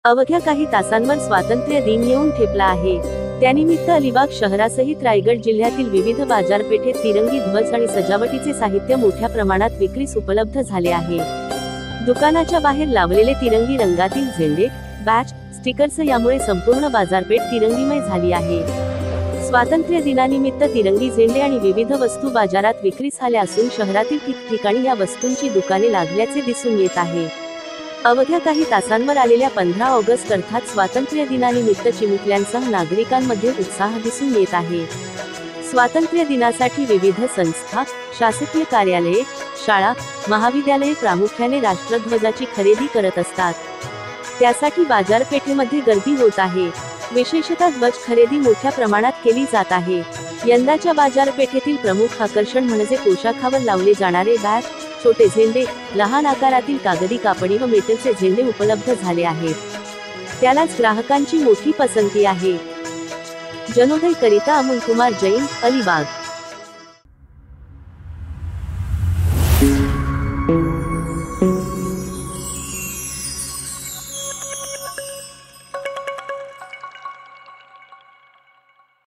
अवघ्या काही तासांवर स्वातंत्र्य दिन येऊन ठेपला आहे। त्यानिमित्त अलिबाग शहरासहित रायगड जिल्ह्यातील विविध बाजारपेठेत तिरंगी ध्वज आणि सजावटीचे साहित्य मोठ्या प्रमाणात विक्रीस उपलब्ध झाले आहे। दुकानाच्या बाहेर लावलेले तिरंगी रंगातील झेंडे, बॅच, स्टिकर्स यामुळे संपूर्ण बाजारपेठ तिरंगीमय झाली आहे। स्वातंत्र्य दिनानिमित्त तिरंगी झेंडे आणि विविध वस्तू बाजारात विक्रीस आल्या असून शहरातील ठिकठिकाणी या वस्तूंची दुकाने लागल्याचे दिसून येत आहे। अवघ्या काही तासांवर आलेल्या 15 ऑगस्ट अर्थात स्वातंत्र्य दिनानिमित्त चिमुकल्यांसह नागरिकांमध्ये उत्साह दिसून येत आहे। स्वातंत्र्य दिनासाठी विविध संस्था, शासकीय कार्यालये, शाळा, महाविद्यालये प्रामुख्याने राष्ट्रध्वजाची खरेदी करत असतात। त्यासाठी बाजारपेठेमध्ये गर्दी होत आहे। विशेषतः ध्वज खरेदी मोठ्या प्रमाणात केली जात आहे। यंदाच्या बाजारपेठेतील प्रमुख आकर्षण म्हणजे पोशाखावर लावले जाणारे बॅच, छोटे झेंडे, लहान आकारातील कागदी, कापडी व मेटलचे झेंडे उपलब्ध झाले आहेत। त्यालाच ग्राहकांची मोठी पसंती आहे। जनोदय करिता अमोल कुमार जैन, अलिबाग।